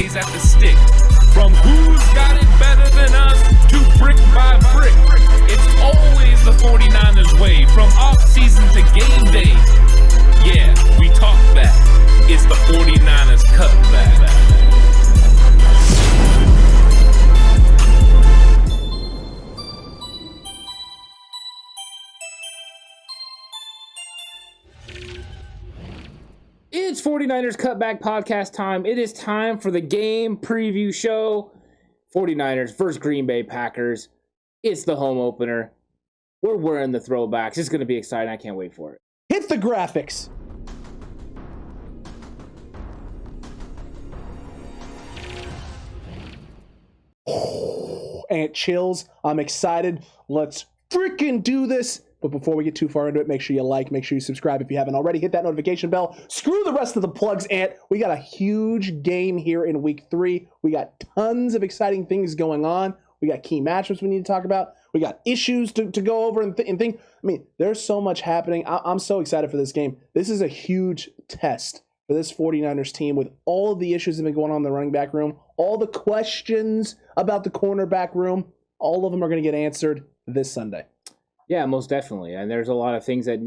Sundays at the stick. From who's got it better than us to brick by brick. It's always the 49ers way, from off-season to game day. Yeah, we talk back. It's the 49ers Cutback. It's 49ers Cutback Podcast time. It is time for the game preview show. 49ers versus Green Bay Packers. It's the home opener. We're wearing the throwbacks. It's going to be exciting. I can't wait for it. Hit the graphics. And it chills. I'm excited. Let's freaking do this. But before we get too far into it, make sure you like, make sure you subscribe if you haven't already. Hit that notification bell. Screw the rest of the plugs, Ant. We got a huge game here in week 3. We got tons of exciting things going on. We got key matchups we need to talk about. We got issues to go over and think. I mean, there's so much happening. I'm so excited for this game. This is a huge test for this 49ers team with all of the issues that have been going on in the running back room, all the questions about the cornerback room. All of them are going to get answered this Sunday. Yeah, most definitely. And there's a lot of things that,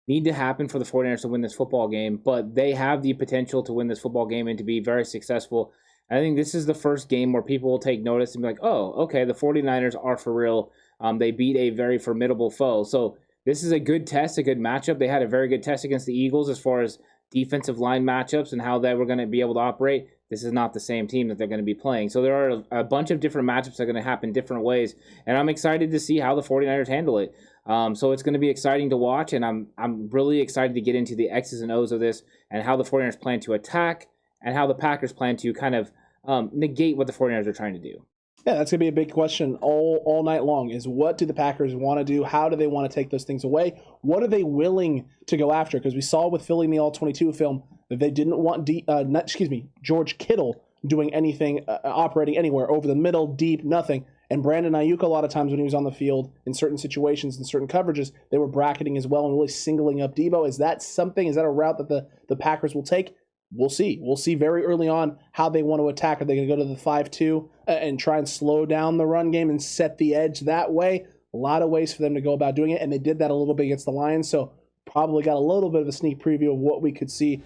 need to happen for the 49ers to win this football game, but they have the potential to win this football game and to be very successful. I think this is the first game where people will take notice and be like, oh, okay, the 49ers are for real. They beat a very formidable foe. So this is a good test, a good matchup. They had a very good test against the Eagles as far as defensive line matchups and how they were going to be able to operate. This is not the same team that they're going to be playing. So there are a bunch of different matchups that are going to happen different ways, and I'm excited to see how the 49ers handle it. So it's going to be exciting to watch, and I'm really excited to get into the X's and O's of this and how the 49ers plan to attack and how the Packers plan to kind of negate what the 49ers are trying to do. Yeah, that's going to be a big question all night long is what do the Packers want to do? How do they want to take those things away? What are they willing to go after? Because we saw with Philly in the All-22 film that they didn't want George Kittle doing anything, operating anywhere, over the middle, deep, nothing. And Brandon Ayuk, a lot of times when he was on the field in certain situations and certain coverages, they were bracketing as well and really singling up Debo. Is that a route that the Packers will take? We'll see. We'll see very early on how they want to attack. Are they going to go to the 5-2 and try and slow down the run game and set the edge that way? A lot of ways for them to go about doing it, and they did that a little bit against the Lions, so probably got a little bit of a sneak preview of what we could see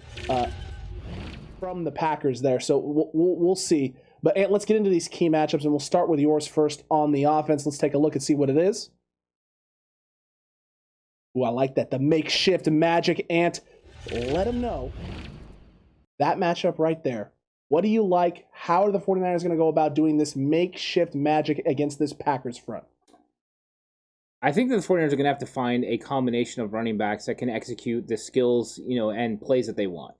from the Packers there. So we'll see. But Ant, let's get into these key matchups, and we'll start with yours first on the offense. Let's take a look and see what it is. Ooh, I like that. The makeshift magic, Ant. Let them know. That matchup right there. What do you like? How are the 49ers going to go about doing this makeshift magic against this Packers front? I think that the 49ers are going to have to find a combination of running backs that can execute the skills, and plays that they want.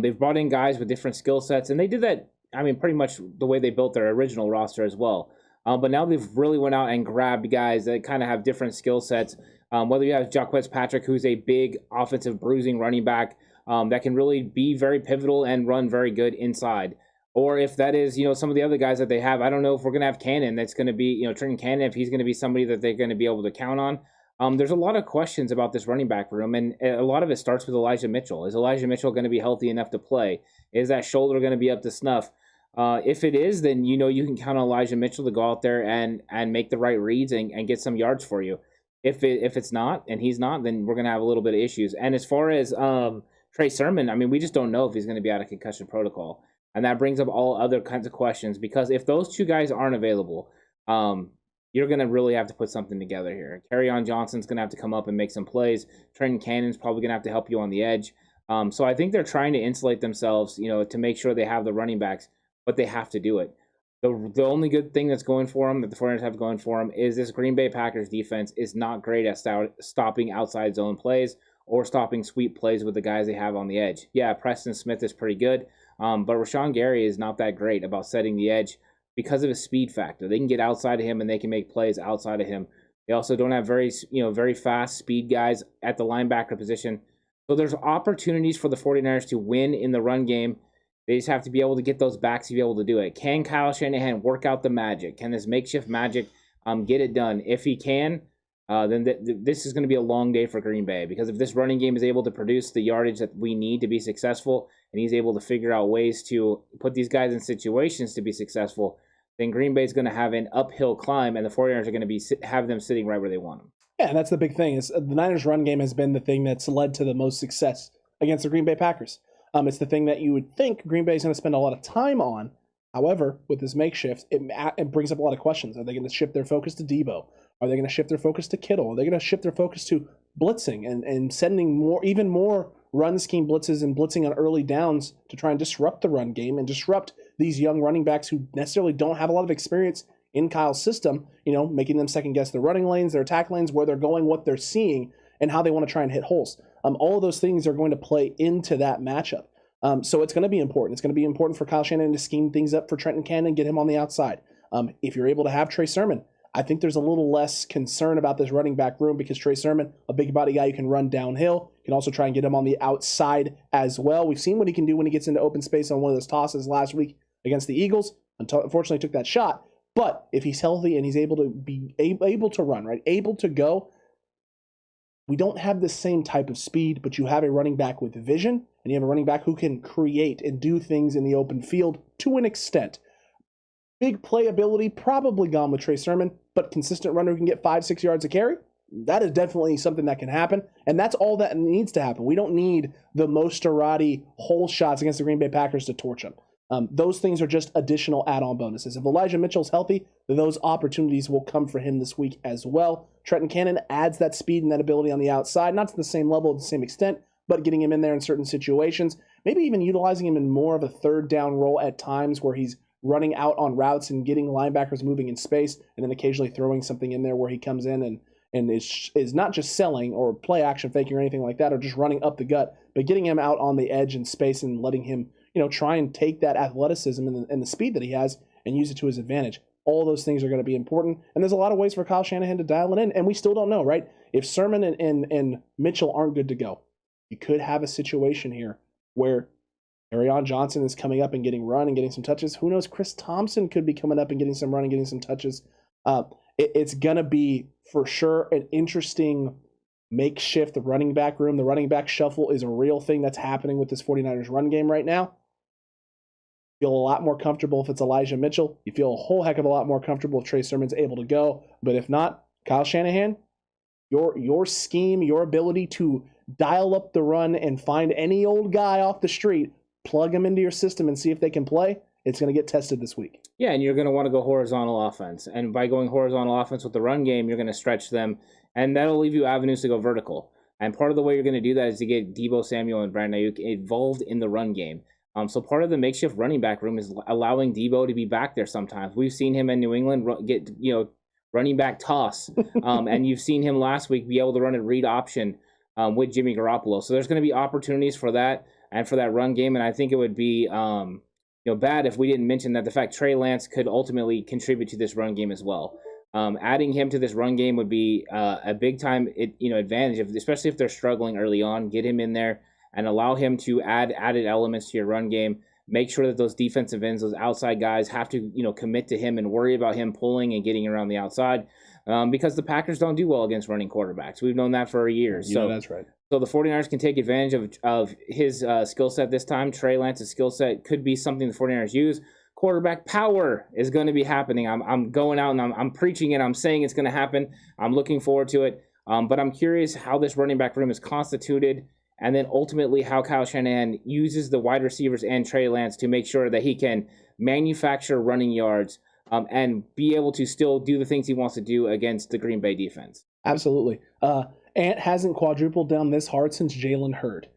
They've brought in guys with different skill sets, and they did that, pretty much the way they built their original roster as well. But now they've really went out and grabbed guys that kind of have different skill sets. Whether you have Jacquez Patrick, who's a big offensive bruising running back, that can really be very pivotal and run very good inside. Or if that is, some of the other guys that they have, I don't know if we're going to have Cannon that's going to be, Trenton Cannon, if he's going to be somebody that they're going to be able to count on. There's a lot of questions about this running back room, and a lot of it starts with Elijah Mitchell. Is Elijah Mitchell going to be healthy enough to play? Is that shoulder going to be up to snuff? If it is, then you can count on Elijah Mitchell to go out there and make the right reads and get some yards for you. If it's not, and he's not, then we're going to have a little bit of issues. And as far as Trey Sermon, we just don't know if he's going to be out of concussion protocol. And that brings up all other kinds of questions, because if those two guys aren't available, you're going to really have to put something together here. Kerryon Johnson's going to have to come up and make some plays. Trenton Cannon's probably going to have to help you on the edge. So I think they're trying to insulate themselves, to make sure they have the running backs, but they have to do it. The only good thing that's going for them, that the 49ers have going for them, is this Green Bay Packers defense is not great at stopping outside zone plays or stopping sweep plays with the guys they have on the edge. Yeah, Preston Smith is pretty good, but Rashawn Gary is not that great about setting the edge because of his speed factor. They can get outside of him and they can make plays outside of him. They also don't have very fast speed guys at the linebacker position. So there's opportunities for the 49ers to win in the run game. They just have to be able to get those backs to be able to do it. Can Kyle Shanahan work out the magic? Can this makeshift magic get it done? If he can, then this is going to be a long day for Green Bay, because if this running game is able to produce the yardage that we need to be successful, and he's able to figure out ways to put these guys in situations to be successful, then Green Bay is going to have an uphill climb, and the 49ers are going to have them sitting right where they want them. Yeah, and that's the big thing. Is the Niners' run game has been the thing that's led to the most success against the Green Bay Packers. It's the thing that you would think Green Bay is going to spend a lot of time on. However, with this makeshift, it brings up a lot of questions. Are they going to shift their focus to Debo? Are they going to shift their focus to Kittle? Are they going to shift their focus to blitzing and sending even more run scheme blitzes and blitzing on early downs to try and disrupt the run game and disrupt these young running backs who necessarily don't have a lot of experience in Kyle's system, making them second guess their running lanes, their attack lanes, where they're going, what they're seeing, and how they want to try and hit holes. All of those things are going to play into that matchup. So it's going to be important. It's going to be important for Kyle Shanahan to scheme things up for Trenton Cannon and get him on the outside. If you're able to have Trey Sermon, I think there's a little less concern about this running back room because Trey Sermon, a big body guy, you can run downhill. You can also try and get him on the outside as well. We've seen what he can do when he gets into open space on one of those tosses last week against the Eagles. Unfortunately, took that shot. But if he's healthy and he's able to be able to run, right, able to go, we don't have the same type of speed, but you have a running back with vision, and you have a running back who can create and do things in the open field to an extent. Big playability, probably gone with Trey Sermon, but consistent runner who can get 5-6 yards a carry, that is definitely something that can happen, and that's all that needs to happen. We don't need the Mostarati hole shots against the Green Bay Packers to torch them. Those things are just additional add-on bonuses. If Elijah Mitchell's healthy, those opportunities will come for him this week as well. Trenton Cannon adds that speed and that ability on the outside, not to the same level, to the same extent, but getting him in there in certain situations, maybe even utilizing him in more of a third down role at times where he's running out on routes and getting linebackers moving in space, and then occasionally throwing something in there where he comes in and is not just selling or play action faking or anything like that, or just running up the gut, but getting him out on the edge in space and letting him try and take that athleticism and the speed that he has and use it to his advantage. All those things are going to be important, and there's a lot of ways for Kyle Shanahan to dial it in, and we still don't know, right? If Sermon and Mitchell aren't good to go, you could have a situation here where Arion Johnson is coming up and getting run and getting some touches. Who knows? Chris Thompson could be coming up and getting some run and getting some touches. It's going to be, for sure, an interesting makeshift running back room. The running back shuffle is a real thing that's happening with this 49ers run game right now. Feel a lot more comfortable if it's Elijah Mitchell. You feel a whole heck of a lot more comfortable if Trey Sermon's able to go. But if not, Kyle Shanahan, your scheme, your ability to dial up the run and find any old guy off the street, plug them into your system and see if they can play, it's going to get tested this week. Yeah, and you're going to want to go horizontal offense. And by going horizontal offense with the run game, you're going to stretch them, and that'll leave you avenues to go vertical. And part of the way you're going to do that is to get Deebo Samuel and Brandon Ayuk involved in the run game. So part of the makeshift running back room is allowing Deebo to be back there sometimes. We've seen him in New England get running back toss, and you've seen him last week be able to run a read option with Jimmy Garoppolo. So there's going to be opportunities for that and for that run game, and I think it would be bad if we didn't mention that the fact Trey Lance could ultimately contribute to this run game as well. Adding him to this run game would be a big time advantage, especially if they're struggling early on. Get him in there and allow him to add added elements to your run game. Make sure that those defensive ends, those outside guys, have to commit to him and worry about him pulling and getting around the outside, because the Packers don't do well against running quarterbacks. We've known that for years. So that's right. So the 49ers can take advantage of his skill set this time. Trey Lance's skill set could be something the 49ers use. Quarterback power is going to be happening. I'm going out and I'm preaching it. I'm saying it's going to happen. I'm looking forward to it. But I'm curious how this running back room is constituted, and then ultimately how Kyle Shanahan uses the wide receivers and Trey Lance to make sure that he can manufacture running yards and be able to still do the things he wants to do against the Green Bay defense. Absolutely. Ant hasn't quadrupled down this hard since Jalen Hurd.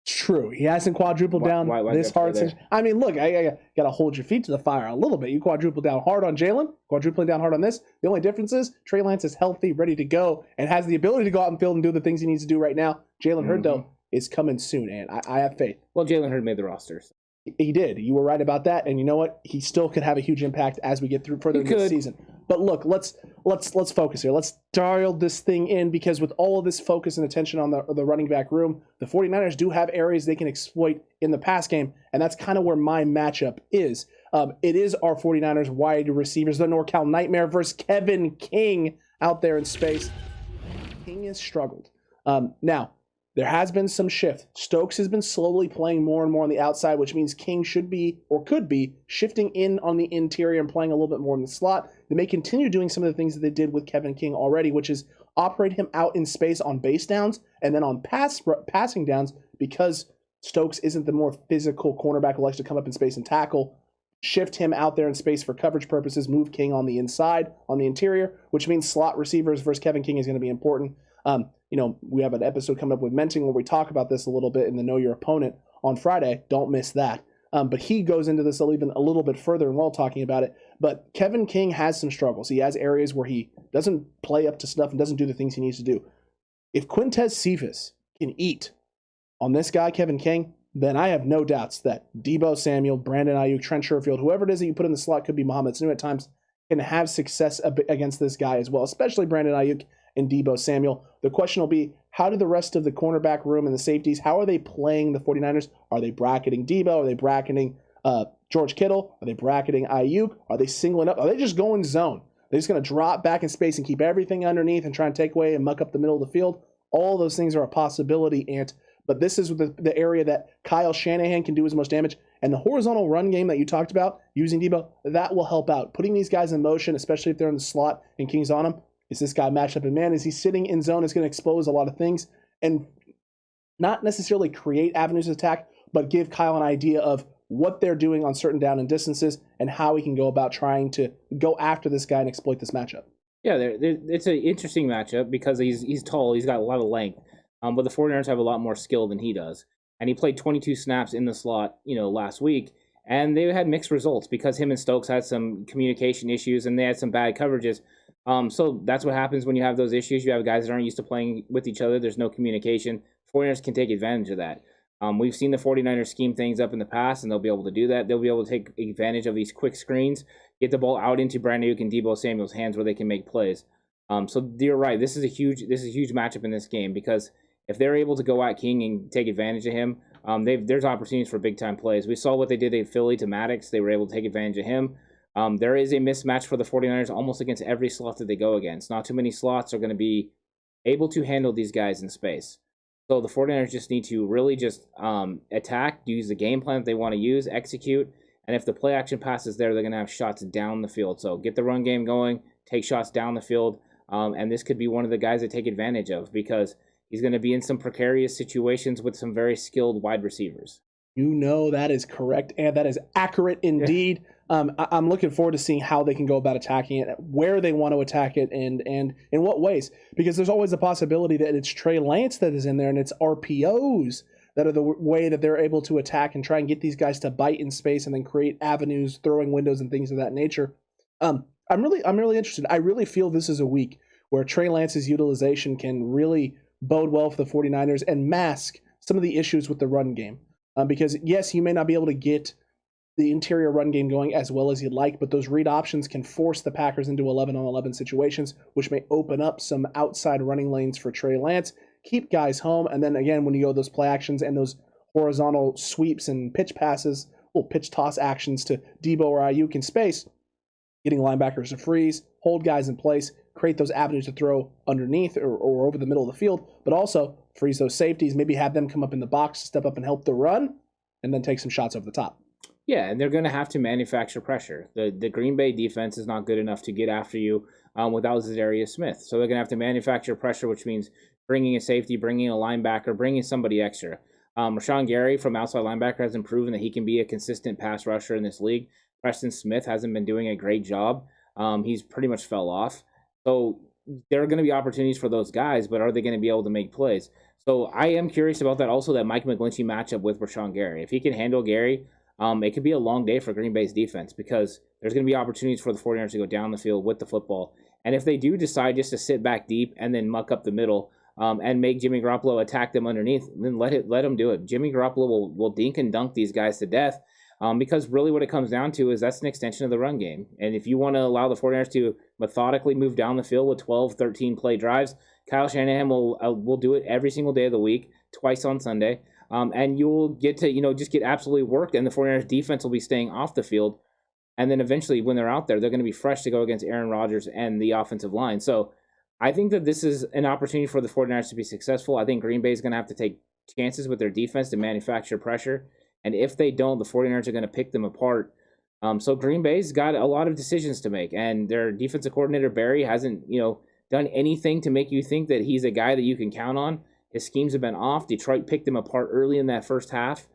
True. He hasn't quadrupled down this hard since. I mean, look, I got to hold your feet to the fire a little bit. You quadruple down hard on Jalen, quadrupling down hard on this. The only difference is Trey Lance is healthy, ready to go, and has the ability to go out and field and do the things he needs to do right now. Jalen Hurd, though, is coming soon, and I have faith. Well, Jalen Hurd made the roster. So. He did. You were right about that, and you know what? He still could have a huge impact as we get through further into the season. But look, let's focus here. Let's dial this thing in, because with all of this focus and attention on the running back room, the 49ers do have areas they can exploit in the pass game, and that's kind of where my matchup is. It is our 49ers wide receivers, the NorCal Nightmare versus Kevin King out there in space. King has struggled. Now, there has been some shift. Stokes has been slowly playing more and more on the outside, which means King should be, or could be, shifting in on the interior and playing a little bit more in the slot. They may continue doing some of the things that they did with Kevin King already, which is operate him out in space on base downs and then on passing downs, because Stokes isn't the more physical cornerback who likes to come up in space and tackle. Shift him out there in space for coverage purposes, move King on the inside, on the interior, which means slot receivers versus Kevin King is going to be important. We have an episode coming up with Menting where we talk about this a little bit in the Know Your Opponent on Friday. Don't miss that. But he goes into this even a little bit further while talking about it. But Kevin King has some struggles. He has areas where he doesn't play up to snuff and doesn't do the things he needs to do. If Quintez Cephas can eat on this guy, Kevin King, then I have no doubts that Deebo Samuel, Brandon Ayuk, Trent Sherfield, whoever it is that you put in the slot, could be Mohamed Sanu at times, can have success against this guy as well, especially Brandon Ayuk and Deebo Samuel. The question will be, how do the rest of the cornerback room and the safeties, how are they playing the 49ers? Are they bracketing Deebo? Are they bracketing George Kittle? Are they bracketing Ayuk? Are they singling up? Are they just going zone? They're just going to drop back in space and keep everything underneath and try and take away and muck up the middle of the field? All those things are a possibility, Ant. But this is the area that Kyle Shanahan can do his most damage. And the horizontal run game that you talked about, using Deebo, that will help out. Putting these guys in motion, especially if they're in the slot and King's on them. Is this guy matched up in man? Is he sitting in zone? Is going to expose a lot of things and not necessarily create avenues of attack, but give Kyle an idea of what they're doing on certain down and distances and how he can go about trying to go after this guy and exploit this matchup. Yeah, it's an interesting matchup because he's tall. He's got a lot of length. But the 49ers have a lot more skill than he does. And he played 22 snaps in the slot, last week. And they had mixed results because him and Stokes had some communication issues and they had some bad coverages. So that's what happens when you have those issues. You have guys that aren't used to playing with each other. There's no communication. 49ers can take advantage of that. We've seen the 49ers scheme things up in the past, and they'll be able to do that. They'll be able to take advantage of these quick screens, get the ball out into Brandon Ayuk and Deebo Samuel's hands where they can make plays. So you're right. This is a huge matchup in this game because if they're able to go at King and take advantage of him, there's opportunities for big-time plays. We saw what they did in Philly to Maddox. They were able to take advantage of him. There is a mismatch for the 49ers almost against every slot that they go against. Not too many slots are going to be able to handle these guys in space. So the 49ers just need to really just attack, use the game plan that they want to use, execute, and if the play action pass is there, they're going to have shots down the field. So get the run game going, take shots down the field, and this could be one of the guys that take advantage of because he's going to be in some precarious situations with some very skilled wide receivers. That is correct, and that is accurate indeed. I'm looking forward to seeing how they can go about attacking it, where they want to attack it, and in what ways. Because there's always a possibility that it's Trey Lance that is in there, and it's RPOs that are the way that they're able to attack and try and get these guys to bite in space and then create avenues, throwing windows, and things of that nature. I'm really interested. I really feel this is a week where Trey Lance's utilization can really bode well for the 49ers and mask some of the issues with the run game. Because, yes, you may not be able to get the interior run game going as well as you'd like, but those read options can force the Packers into 11-on-11 situations, which may open up some outside running lanes for Trey Lance, keep guys home, and then again, when you go those play actions and those horizontal sweeps and pitch passes, pitch toss actions to Deebo or Ayuk in space, getting linebackers to freeze, hold guys in place, create those avenues to throw underneath or over the middle of the field, but also freeze those safeties, maybe have them come up in the box, step up and help the run, and then take some shots over the top. Yeah, and they're going to have to manufacture pressure. The Green Bay defense is not good enough to get after you without Zadarius Smith. So they're going to have to manufacture pressure, which means bringing a safety, bringing a linebacker, bringing somebody extra. Rashawn Gary from outside linebacker hasn't proven that he can be a consistent pass rusher in this league. Preston Smith hasn't been doing a great job. He's pretty much fell off. So there are going to be opportunities for those guys, but are they going to be able to make plays? So I am curious about that. Also, that Mike McGlinchey matchup with Rashawn Gary. If he can handle Gary, it could be a long day for Green Bay's defense because there's going to be opportunities for the 49ers to go down the field with the football. And if they do decide just to sit back deep and then muck up the middle and make Jimmy Garoppolo attack them underneath, then let him do it. Jimmy Garoppolo will dink and dunk these guys to death because really what it comes down to is that's an extension of the run game. And if you want to allow the 49ers to methodically move down the field with 12, 13 play drives, Kyle Shanahan will do it every single day of the week, twice on Sunday. And you'll get to, just get absolutely worked, and the 49ers defense will be staying off the field. And then eventually when they're out there, they're going to be fresh to go against Aaron Rodgers and the offensive line. So I think that this is an opportunity for the 49ers to be successful. I think Green Bay is going to have to take chances with their defense to manufacture pressure. And if they don't, the 49ers are going to pick them apart. So Green Bay's got a lot of decisions to make. And their defensive coordinator, Barry, hasn't, done anything to make you think that he's a guy that you can count on. His schemes have been off. Detroit picked him apart early in that first half.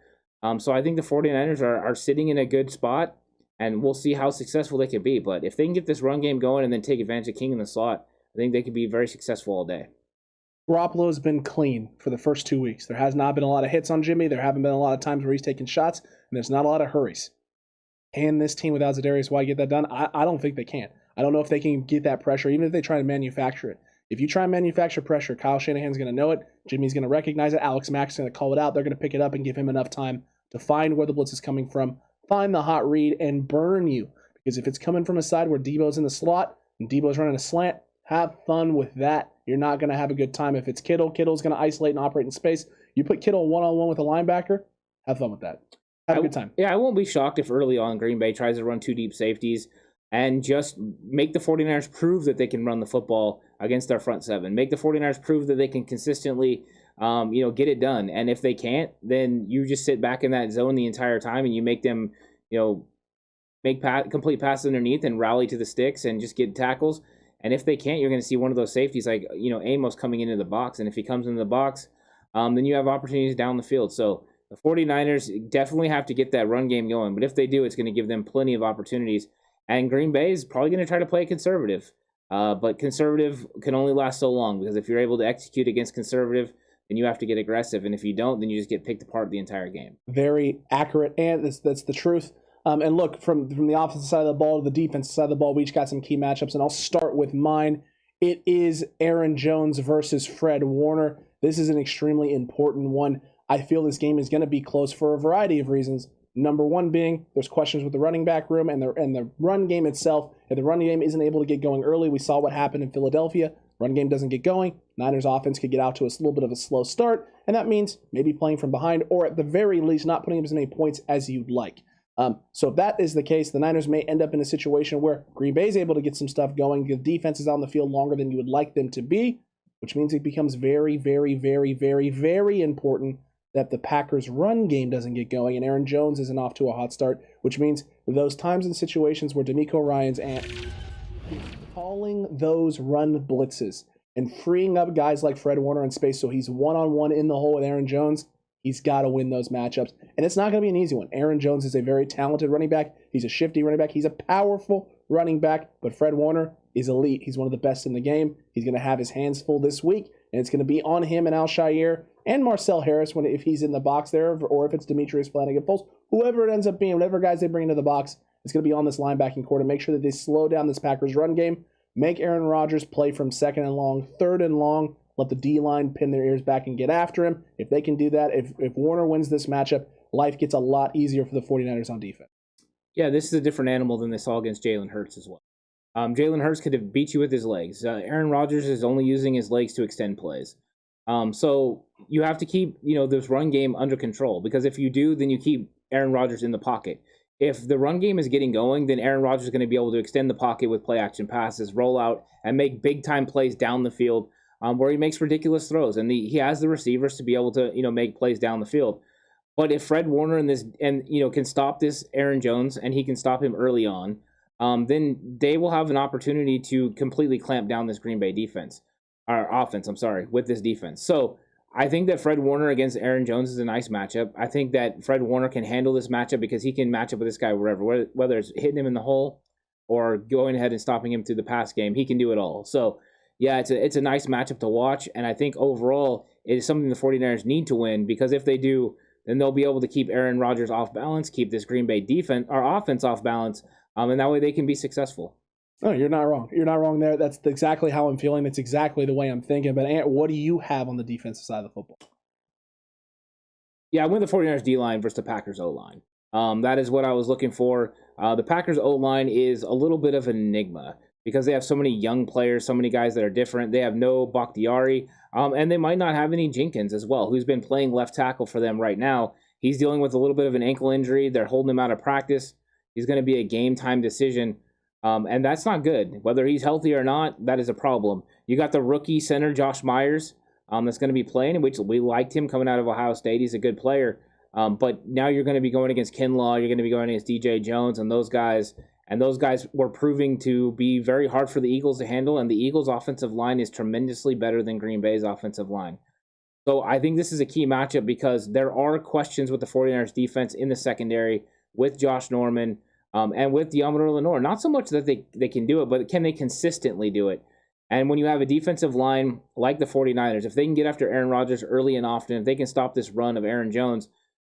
So I think the 49ers are sitting in a good spot. And we'll see how successful they can be. But if they can get this run game going and then take advantage of King in the slot, I think they could be very successful all day. Garoppolo has been clean for the first 2 weeks. There has not been a lot of hits on Jimmy. There haven't been a lot of times where he's taken shots, and there's not a lot of hurries. Can this team without Zadarius White get that done? I don't think they can. I don't know if they can get that pressure, even if they try to manufacture it. If you try and manufacture pressure, Kyle Shanahan's going to know it. Jimmy's going to recognize it. Alex Mack's going to call it out. They're going to pick it up and give him enough time to find where the blitz is coming from, find the hot read, and burn you. Because if it's coming from a side where Debo's in the slot and Debo's running a slant, have fun with that. You're not going to have a good time. If it's Kittle's going to isolate and operate in space. You put Kittle one-on-one with a linebacker, have fun with that. Have a good time. Yeah, I won't be shocked if early on Green Bay tries to run two deep safeties and just make the 49ers prove that they can run the football against their front seven. Make the 49ers prove that they can consistently get it done. And if they can't, then you just sit back in that zone the entire time and you make them, make complete passes underneath and rally to the sticks and just get tackles. And if they can't, you're going to see one of those safeties like, Amos coming into the box. And if he comes into the box, then you have opportunities down the field. So the 49ers definitely have to get that run game going. But if they do, it's going to give them plenty of opportunities. And Green Bay is probably going to try to play conservative. But conservative can only last so long, because if you're able to execute against conservative, then you have to get aggressive. And if you don't, then you just get picked apart the entire game. Very accurate, and that's the truth. And look, from the offensive side of the ball to the defensive side of the ball, we each got some key matchups, and I'll start with mine. It is Aaron Jones versus Fred Warner. This is an extremely important one. I feel this game is going to be close for a variety of reasons. Number one being there's questions with the running back room and the run game itself. If the run game isn't able to get going early, we saw what happened in Philadelphia. Run game doesn't get going. Niners offense could get out to a little bit of a slow start, and that means maybe playing from behind, or at the very least not putting up as many points as you'd like. So if that is the case, the Niners may end up in a situation where Green Bay is able to get some stuff going. The defense is on the field longer than you would like them to be, which means it becomes very, very, very, very, very important that the Packers' run game doesn't get going, and Aaron Jones isn't off to a hot start, which means those times and situations where D'Amico Ryan's calling those run blitzes and freeing up guys like Fred Warner in space so he's one-on-one in the hole with Aaron Jones, he's got to win those matchups. And it's not going to be an easy one. Aaron Jones is a very talented running back. He's a shifty running back. He's a powerful running back. But Fred Warner is elite. He's one of the best in the game. He's going to have his hands full this week. And it's going to be on him and Al-Shaair and Marcel Harris if he's in the box there, or if it's Demetrius Flanagan-Foles. Whoever it ends up being, whatever guys they bring into the box, it's going to be on this linebacking core to make sure that they slow down this Packers run game, make Aaron Rodgers play from second and long, third and long, let the D-line pin their ears back and get after him. If they can do that, if Warner wins this matchup, life gets a lot easier for the 49ers on defense. Yeah, this is a different animal than they saw against Jalen Hurts as well. Jalen Hurts could have beat you with his legs. Aaron Rodgers is only using his legs to extend plays. So you have to keep, this run game under control, because if you do, then you keep Aaron Rodgers in the pocket. If the run game is getting going, then Aaron Rodgers is going to be able to extend the pocket with play action passes, roll out, and make big time plays down the field. Where he makes ridiculous throws, and he has the receivers to be able to make plays down the field. But if Fred Warner can stop this Aaron Jones, and he can stop him early on, then they will have an opportunity to completely clamp down this Green Bay defense, or offense. I'm sorry, with this defense. So I think that Fred Warner against Aaron Jones is a nice matchup. I think that Fred Warner can handle this matchup because he can match up with this guy wherever, whether it's hitting him in the hole or going ahead and stopping him through the pass game. He can do it all. So yeah, it's a nice matchup to watch, and I think overall it is something the 49ers need to win, because if they do, then they'll be able to keep Aaron Rodgers off balance, keep this Green Bay defense or offense off balance, and that way they can be successful. No, you're not wrong. You're not wrong there. That's exactly how I'm feeling. That's exactly the way I'm thinking. But Ant, what do you have on the defensive side of the football? Yeah, I went the 49ers D-line versus the Packers O-line. That is what I was looking for. The Packers O-line is a little bit of an enigma, because they have so many young players, so many guys that are different. They have no Bakhtiari, and they might not have any Jenkins as well, who's been playing left tackle for them right now. He's dealing with a little bit of an ankle injury. They're holding him out of practice. He's going to be a game-time decision. And that's not good. Whether he's healthy or not, that is a problem. You got the rookie center, Josh Myers, that's going to be playing, which we liked him coming out of Ohio State. He's a good player. But now you're going to be going against Kinlaw. You're going to be going against DJ Jones and those guys. And those guys were proving to be very hard for the Eagles to handle. And the Eagles' offensive line is tremendously better than Green Bay's offensive line. So I think this is a key matchup because there are questions with the 49ers defense in the secondary with Josh Norman and with Deommodore Lenoir. Not so much that they can do it, but can they consistently do it? And when you have a defensive line like the 49ers, if they can get after Aaron Rodgers early and often, if they can stop this run of Aaron Jones,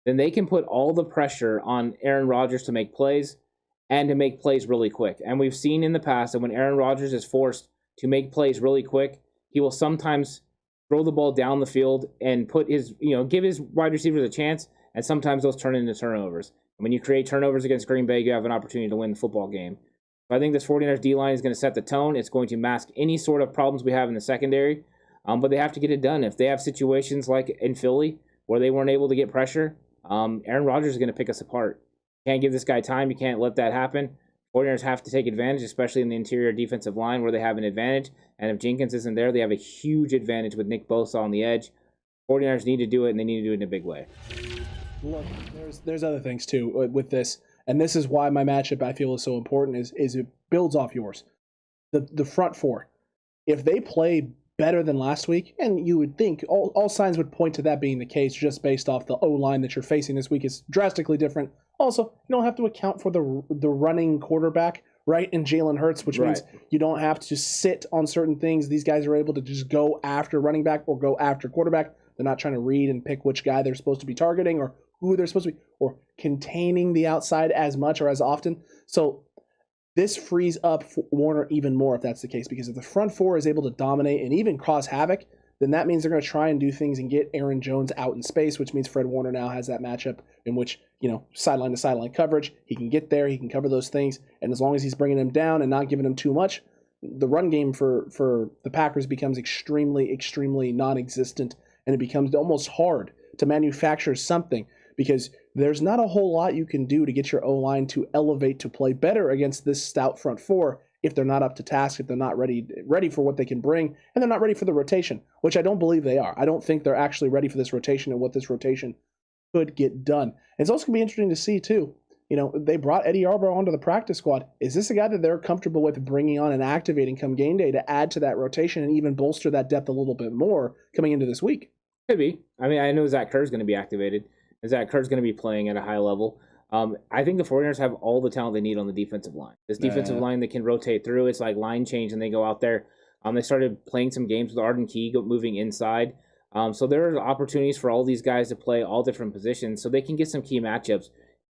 then they can put all the pressure on Aaron Rodgers to make plays and to make plays really quick. And we've seen in the past that when Aaron Rodgers is forced to make plays really quick, he will sometimes throw the ball down the field and put his, give his wide receivers a chance, and sometimes those turn into turnovers. And when you create turnovers against Green Bay, you have an opportunity to win the football game. So I think this 49ers D-line is going to set the tone. It's going to mask any sort of problems we have in the secondary, but they have to get it done. If they have situations like in Philly where they weren't able to get pressure, Aaron Rodgers is going to pick us apart. You can't give this guy time. You can't let that happen. 49ers have to take advantage, especially in the interior defensive line where they have an advantage. And if Jenkins isn't there, they have a huge advantage with Nick Bosa on the edge. 49ers need to do it, and they need to do it in a big way. Look, there's other things too with this, and this is why my matchup I feel is so important. Is it builds off yours. The front four, if they play better than last week, and you would think all signs would point to that being the case, just based off the O line that you're facing this week is drastically different. Also, you don't have to account for the running quarterback, right, in Jalen Hurts, which means you don't have to sit on certain things. These guys are able to just go after running back or go after quarterback. They're not trying to read and pick which guy they're supposed to be targeting or who they're supposed to be, or containing the outside as much or as often. So this frees up Warner even more if that's the case, because if the front four is able to dominate and even cause havoc, then that means they're going to try and do things and get Aaron Jones out in space, which means Fred Warner now has that matchup in which, sideline to sideline coverage, he can get there, he can cover those things, and as long as he's bringing him down and not giving him too much, the run game for the Packers becomes extremely, extremely non-existent, and it becomes almost hard to manufacture something because there's not a whole lot you can do to get your O-line to elevate to play better against this stout front four if they're not up to task, if they're not ready for what they can bring, and they're not ready for the rotation, which I don't believe they are. I don't think they're actually ready for this rotation and what this rotation could get done. And it's also going to be interesting to see, too, they brought Eddie Arbor onto the practice squad. Is this a guy that they're comfortable with bringing on and activating come game day to add to that rotation and even bolster that depth a little bit more coming into this week? Could be. I mean, I know Zach Kerr's going to be activated. Zach Kerr's going to be playing at a high level. I think the 49ers have all the talent they need on the defensive line. This defensive line that can rotate through. It's like line change, and they go out there. They started playing some games with Arden Key moving inside. So there are opportunities for all these guys to play all different positions so they can get some key matchups.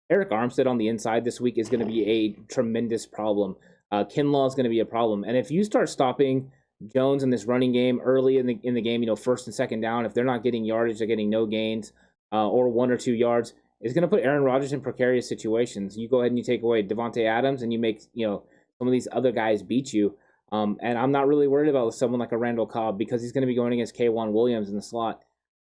Eric Armstead on the inside this week is going to be a tremendous problem. Kinlaw is going to be a problem. And if you start stopping Jones in this running game early in the game, first and second down, if they're not getting yardage, they're getting no gains or 1 or 2 yards, it's going to put Aaron Rodgers in precarious situations. You go ahead and you take away Devontae Adams and you make some of these other guys beat you. And I'm not really worried about someone like a Randall Cobb because he's going to be going against K'Wan Williams in the slot.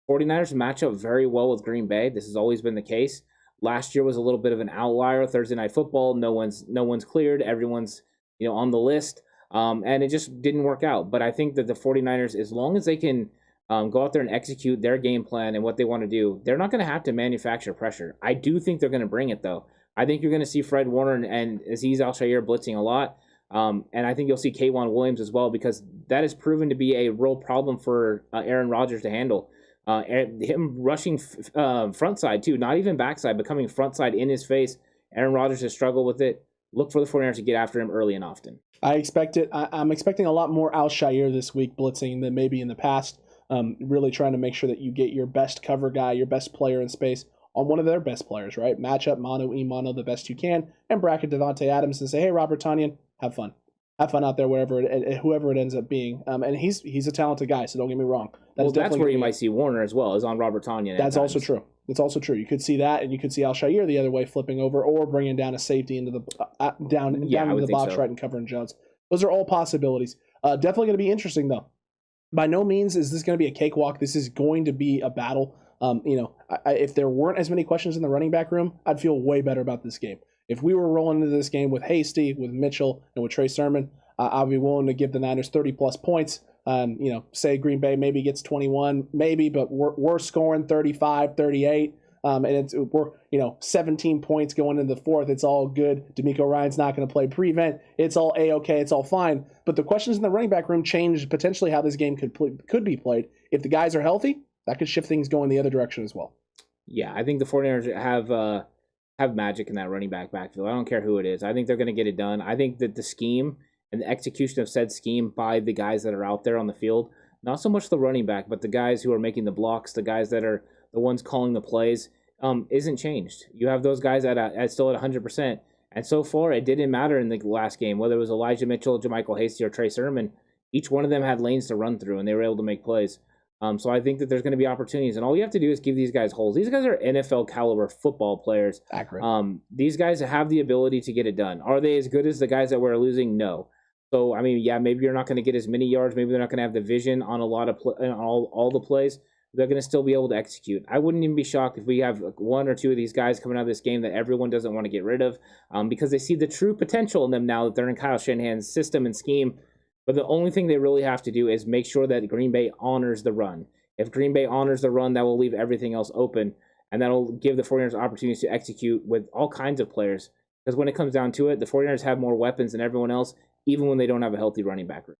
49ers match up very well with Green Bay. This has always been the case. Last year was a little bit of an outlier. Thursday Night Football, no one's cleared. Everyone's on the list. And it just didn't work out. But I think that the 49ers, as long as they can go out there and execute their game plan and what they want to do, they're not going to have to manufacture pressure. I do think they're going to bring it, though. I think you're going to see Fred Warner and Azeez Al-Shaair blitzing a lot. And I think you'll see K'Wan Williams as well because that has proven to be a real problem for Aaron Rodgers to handle. Him rushing front side, too, not even backside, but coming front side in his face. Aaron Rodgers has struggled with it. Look for the 49ers to get after him early and often. I expect it. I'm expecting a lot more Al-Shaair this week blitzing than maybe in the past. Really trying to make sure that you get your best cover guy, your best player in space on one of their best players, right? Match up mono, e-mono the best you can, and bracket Devontae Adams and say, hey, Robert Tonyan, have fun. Have fun out there, whoever it ends up being. And he's a talented guy, so don't get me wrong. That's where you might see Warner as well, is on Robert Tonyan. That's also true. That's also true. You could see that, and you could see Al-Shaair the other way, flipping over or bringing down a safety into the down into the box right and covering Jones. Those are all possibilities. Definitely going to be interesting, though. By no means is this going to be a cakewalk. This is going to be a battle. If there weren't as many questions in the running back room, I'd feel way better about this game. If we were rolling into this game with Hasty, with Mitchell, and with Trey Sermon, I'd be willing to give the Niners 30-plus points. Say Green Bay maybe gets 21, maybe, but we're scoring 35, 38. And we're 17 points going into the fourth. It's all good. D'Amico Ryan's not going to play prevent. It's all A-okay. It's all fine. But the questions in the running back room change potentially how this game could be played. If the guys are healthy, that could shift things going the other direction as well. Yeah, I think the 49ers have magic in that running back backfield. I don't care who it is. I think they're going to get it done. I think that the scheme and the execution of said scheme by the guys that are out there on the field, not so much the running back, but the guys who are making the blocks, the guys that are the ones calling the plays, isn't changed. You have those guys at still at 100%. And so far, it didn't matter in the last game, whether it was Elijah Mitchell, JaMychal Hasty, or Trey Sermon. Each one of them had lanes to run through, and they were able to make plays. So I think that there's going to be opportunities, and all you have to do is give these guys holes. These guys are NFL caliber football players. Accurate. These guys have the ability to get it done. Are they as good as the guys that we're losing? No. So I mean, yeah, maybe you're not going to get as many yards. Maybe they're not going to have the vision on a lot of all the plays. They're going to still be able to execute. I wouldn't even be shocked if we have one or two of these guys coming out of this game that everyone doesn't want to get rid of, because they see the true potential in them now that they're in Kyle Shanahan's system and scheme. But the only thing they really have to do is make sure that Green Bay honors the run. If Green Bay honors the run, that will leave everything else open, and that'll give the 49ers opportunities to execute with all kinds of players. Because when it comes down to it, the 49ers have more weapons than everyone else, even when they don't have a healthy running back room.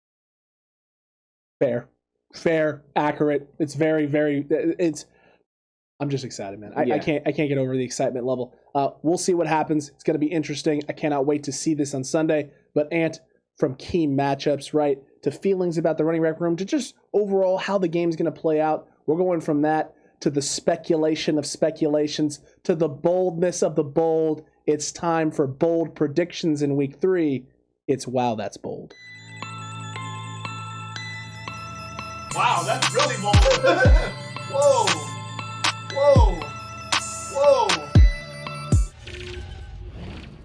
Fair, accurate. It's very, very. I'm just excited, man. I can't get over the excitement level. We'll see what happens. It's going to be interesting. I cannot wait to see this on Sunday. But Ant, from key matchups, right, to feelings about the running back room, to just overall how the game's going to play out, we're going from that to the speculation of speculations to the boldness of the bold. It's time for bold predictions in Week 3. It's Wow, That's Bold. Wow, that's really bold. Whoa.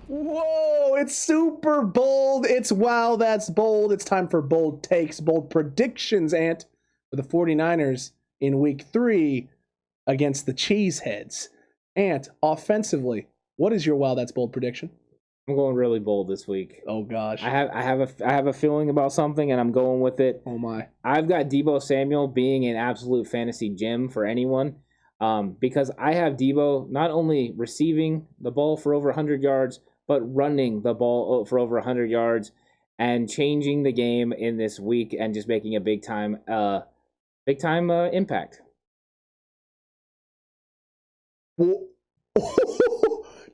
Whoa, it's super bold. It's Wow, That's Bold. It's time for bold takes, bold predictions, Ant, for the 49ers in Week 3 against the Cheeseheads. Ant, offensively, what is your Wow, That's Bold prediction? I'm going really bold this week. Oh gosh. I have a feeling about something, and I'm going with it. Oh my. I've got Deebo Samuel being an absolute fantasy gem for anyone, because I have Deebo not only receiving the ball for over 100 yards, but running the ball for over 100 yards and changing the game in this week and just making a big time impact. Well,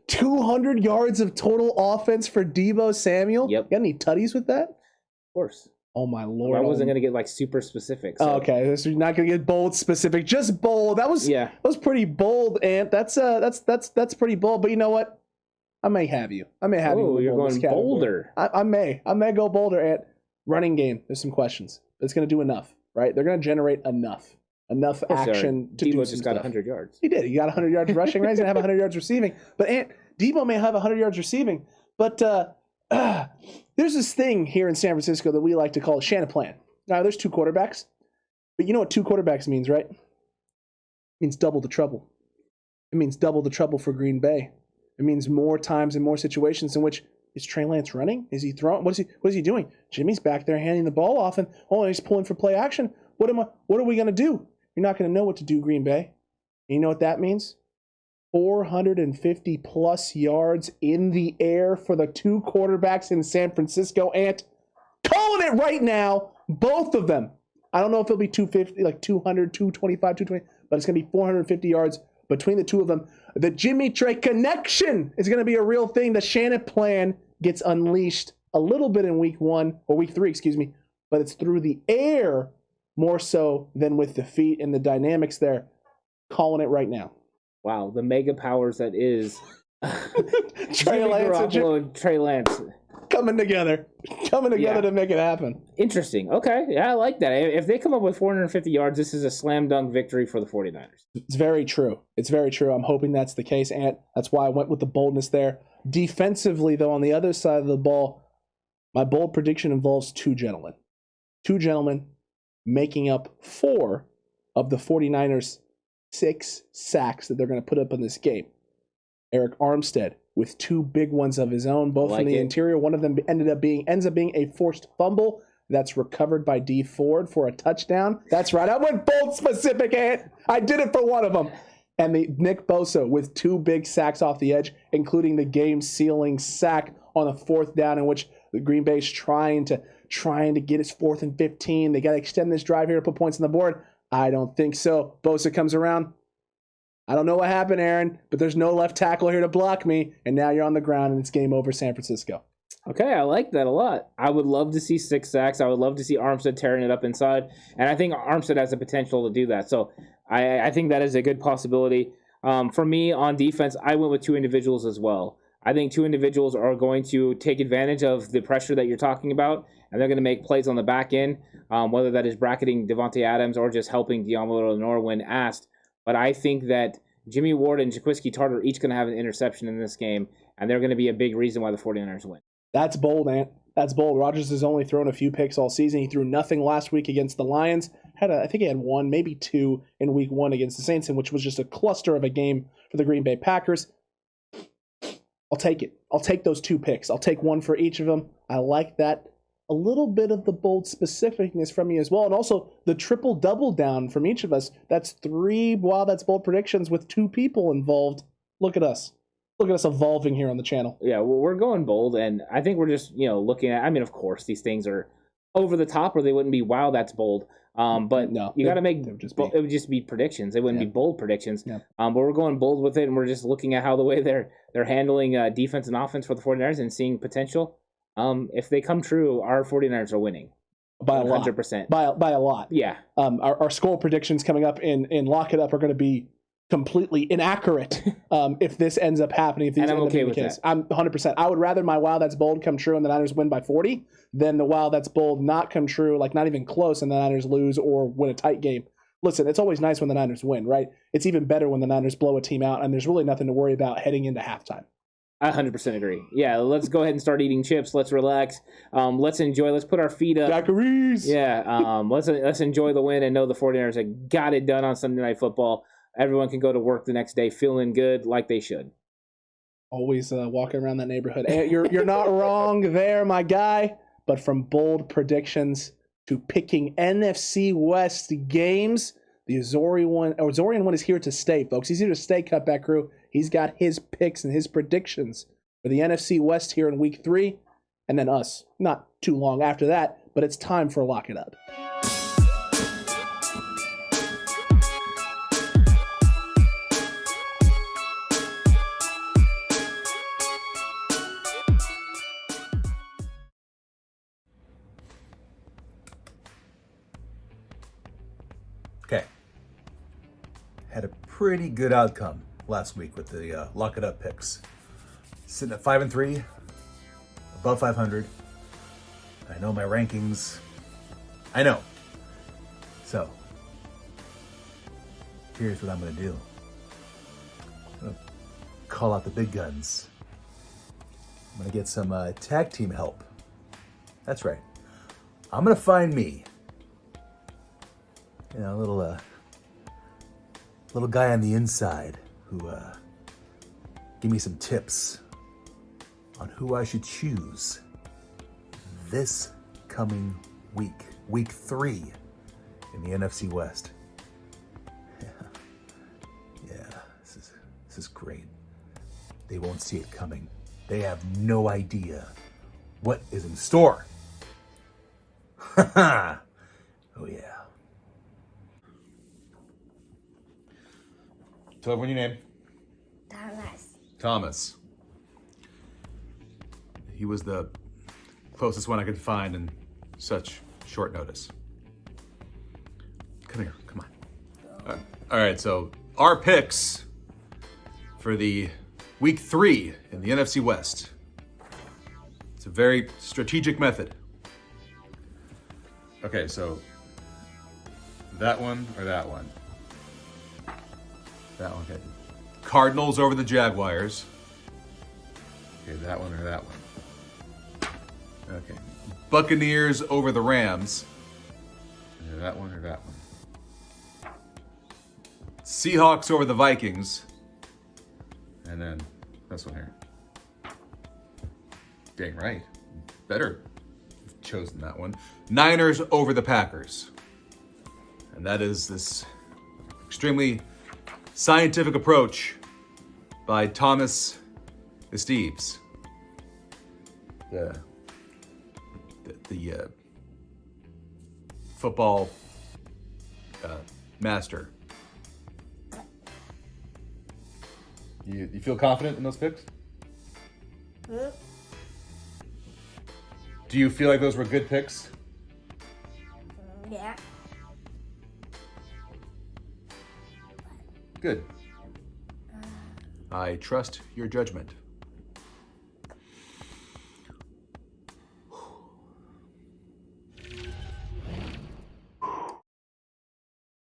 200 yards of total offense for Deebo Samuel? Yep. Got any tutties with that? Of course. Oh my lord. I wasn't going to get super specific. So. Oh, okay, so you're not going to get bold specific, just bold. That was pretty bold, Ant. That's pretty bold, but you know what? I may have you. You're going bolder. I may go bolder, Ant. Running game, there's some questions. It's going to do enough, right? They're going to generate enough action to do some just got 100 yards. He did. He got 100 yards rushing. Right? He's going to have 100 yards receiving. But Deebo may have 100 yards receiving. But there's this thing here in San Francisco that we like to call a Shannon plan. Now, there's two quarterbacks. But you know what two quarterbacks means, right? It means double the trouble. It means double the trouble for Green Bay. It means more times and more situations in which is Trey Lance running? Is he throwing? What is he doing? Jimmy's back there handing the ball off, and he's pulling for play action. What are we going to do? You're not going to know what to do, Green Bay. And you know what that means? 450 plus yards in the air for the two quarterbacks in San Francisco. And calling it right now, both of them. I don't know if it'll be 250, like 200, 225, 220, but it's going to be 450 yards between the two of them. The Jimmy Trey connection is going to be a real thing. The Shannon plan gets unleashed a little bit in week 3, but it's through the air more so than with the feet and the dynamics there. Calling it right now. Wow, the mega powers that is Trey Lance and Trey Lance coming together to make it happen. Interesting. Okay, yeah, I like that. If they come up with 450 yards, this is a slam dunk victory for the 49ers. It's very true. I'm hoping that's the case, and that's why I went with the boldness there. Defensively, though, on the other side of the ball, my bold prediction involves two gentlemen. Two gentlemen making up 4 of the 49ers' 6 sacks that they're going to put up in this game. Eric Armstead with 2 big ones of his own, both from the interior. One of them ends up being a forced fumble that's recovered by D Ford for a touchdown. That's right. I went bold specific, Ant. I did it for one of them. And Nick Bosa with 2 big sacks off the edge, including the game-sealing sack on the 4th down, in which the Green Bay's trying to get his 4th and 15. They got to extend this drive here to put points on the board. I don't think so. Bosa comes around. I don't know what happened, Aaron, but there's no left tackle here to block me, and now you're on the ground, and it's game over, San Francisco. Okay, I like that a lot. I would love to see 6 sacks. I would love to see Armstead tearing it up inside, and I think Armstead has the potential to do that. So I think that is a good possibility. For me, on defense, I went with 2 individuals as well. I think 2 individuals are going to take advantage of the pressure that you're talking about, and they're going to make plays on the back end, whether that is bracketing Devontae Adams or just helping Deommodore Lenoir when asked. But I think that Jimmy Ward and Jaquiski Tartt are each going to have an interception in this game, and they're going to be a big reason why the 49ers win. That's bold, Ant. That's bold. Rodgers has only thrown a few picks all season. He threw nothing last week against the Lions. I think he had 1, maybe 2 in week 1 against the Saints, which was just a cluster of a game for the Green Bay Packers. I'll take it. I'll take those 2 picks. I'll take 1 for each of them. I like that. A little bit of the bold specificness from you as well. And also the triple double down from each of us. That's 3 That's bold predictions with 2 people involved. Look at us. Look at us evolving here on the channel. Yeah, well, we're going bold, and I think we're just, looking at, of course, these things are over the top or they wouldn't be, wow, that's bold. But no, you got to make, it would just be predictions. They wouldn't be bold predictions. Yeah. But we're going bold with it, and we're just looking at how the way they're handling defense and offense for the 49ers and seeing potential. If they come true, our 49ers are winning. By a 100%. Lot. By a lot. Yeah. Our score predictions coming up in Lock It Up are going to be completely inaccurate if this ends up happening. If these and I'm okay with case. that. I'm 100%. I would rather my wow that's bold come true and the Niners win by 40 than the wow that's bold not come true, like not even close, and the Niners lose or win a tight game. Listen, it's always nice when the Niners win, right? It's even better when the Niners blow a team out and there's really nothing to worry about heading into halftime. I 100% agree. Yeah, let's go ahead and start eating chips. Let's relax. Let's enjoy. Let's put our feet up. Daiquiris! Yeah, let's enjoy the win and know the 49ers have got it done on Sunday Night Football. Everyone can go to work the next day feeling good like they should. Always walking around that neighborhood. You're not wrong there, my guy. But from bold predictions to picking NFC West games, the Azorean One is here to stay, folks. He's here to stay, Cutback Crew. He's got his picks and his predictions for the NFC West here in Week 3, and then us. Not too long after that, but it's time for Lock It Up. Okay. Had a pretty good outcome last week with the Lock It Up picks. Sitting at 5-3, above 500. I know my rankings. I know. So, here's what I'm going to do. I'm going to call out the big guns. I'm going to get some tag team help. That's right. I'm going to find me. A little guy on the inside who give me some tips on who I should choose this coming week, Week 3 in the NFC West. Yeah, this is great. They won't see it coming. They have no idea what is in store. Oh yeah. Tell everyone your name. Thomas. He was the closest one I could find in such short notice. Come here, come on. All right, so our picks for the Week 3 in the NFC West. It's a very strategic method. Okay, so that one or that one? That one, okay. Cardinals over the Jaguars. Okay, that one or that one? Okay. Buccaneers over the Rams. Either that one or that one? Seahawks over the Vikings. And then this one here. Dang right. Better have chosen that one. Niners over the Packers. And that is this extremely scientific approach by Thomas Esteves. The football master. You feel confident in those picks? Do you feel like those were good picks? Yeah. Good. I trust your judgment.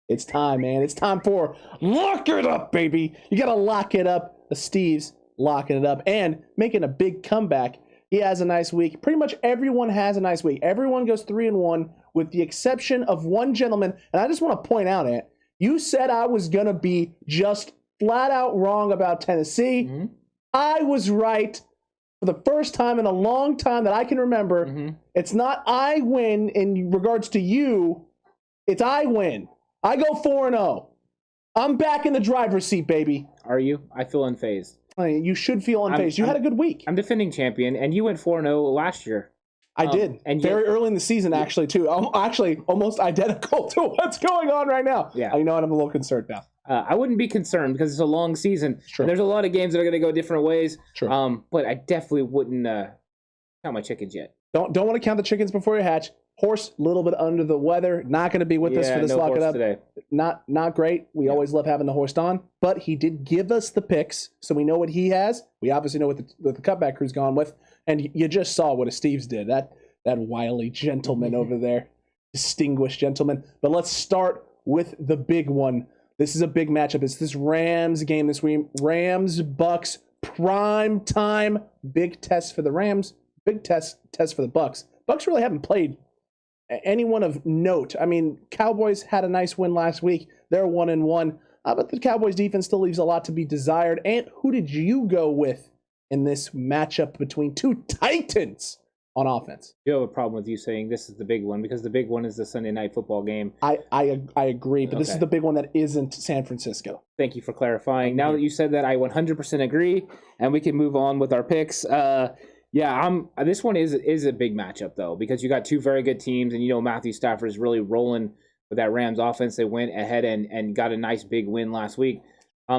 It's time, man. It's time for lock it up, baby. You got to lock it up. Steve's locking it up and making a big comeback. He has a nice week. Pretty much everyone has a nice week. Everyone goes 3-1 with the exception of one gentleman. And I just want to point out, Ant, you said I was going to be just flat out wrong about Tennessee. Mm-hmm. I was right for the first time in a long time that I can remember. Mm-hmm. It's not I win in regards to you. It's I win. I go 4-0. I'm back in the driver's seat, baby. Are you? I feel unfazed. You should feel unfazed. You had a good week. I'm defending champion, and you went 4-0 last year. I did. And very early in the season, actually, too. Actually, almost identical to what's going on right now. Yeah. You know what? I'm a little concerned now. I wouldn't be concerned because it's a long season. Sure. And there's a lot of games that are going to go different ways. Sure. But I definitely wouldn't count my chickens yet. Don't want to count the chickens before you hatch. Horse, a little bit under the weather. Not going to be with us for this lock it up today. Not great. We always love having the horse on, but he did give us the picks, so we know what he has. We obviously know what the cutback crew's gone with, and you just saw what Steve's did. That wily gentleman over there, distinguished gentleman. But let's start with the big one. This is a big matchup. It's this Rams game this week. Rams Bucks prime time. Big test for the Rams. Big test for the Bucks. Bucks really haven't played anyone of note. I mean, Cowboys had a nice win last week. They're 1-1. But the Cowboys defense still leaves a lot to be desired. And who did you go with in this matchup between two titans on offense? You have a problem with you saying this is the big one because the big one is the Sunday night football game. I agree, but this is the big one that isn't San Francisco. Thank you for clarifying. Now that you said that, I 100% agree, and we can move on with our picks. This one is a big matchup, though, because you got two very good teams, and Matthew Stafford is really rolling with that Rams offense. They went ahead and got a nice big win last week.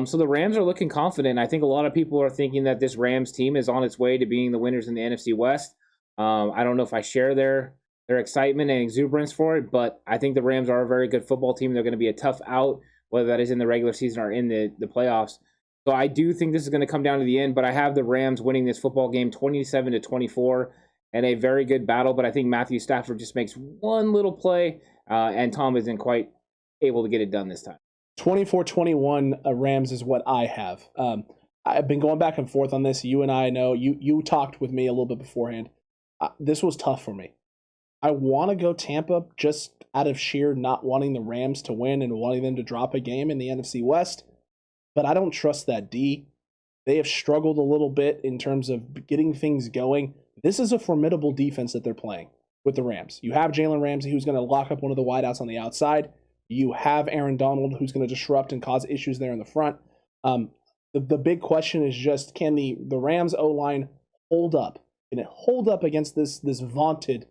So the Rams are looking confident. I think a lot of people are thinking that this Rams team is on its way to being the winners in the NFC West. I don't know if I share their excitement and exuberance for it, but I think the Rams are a very good football team. They're going to be a tough out, whether that is in the regular season or in the playoffs. So I do think this is going to come down to the end, but I have the Rams winning this football game 27-24 and a very good battle. But I think Matthew Stafford just makes one little play, and Tom isn't quite able to get it done this time. 24-21 Rams is what I have. I've been going back and forth on this. You and I know. You talked with me a little bit beforehand. This was tough for me. I want to go Tampa just out of sheer not wanting the Rams to win and wanting them to drop a game in the NFC West. But I don't trust that D. They have struggled a little bit in terms of getting things going. This is a formidable defense that they're playing with the Rams. You have Jalen Ramsey, who's going to lock up one of the wideouts on the outside. You have Aaron Donald, who's going to disrupt and cause issues there in the front. The big question is just, can the Rams O-line hold up? Can it hold up against this vaunted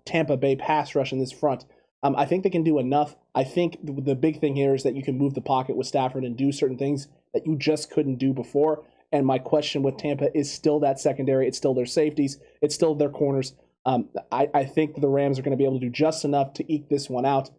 Tampa Bay pass rush in this front? I think they can do enough. I think the big thing here is that you can move the pocket with Stafford and do certain things that you just couldn't do before. And my question with Tampa is still that secondary. It's still their safeties. It's still their corners. I think the Rams are going to be able to do just enough to eke this one out.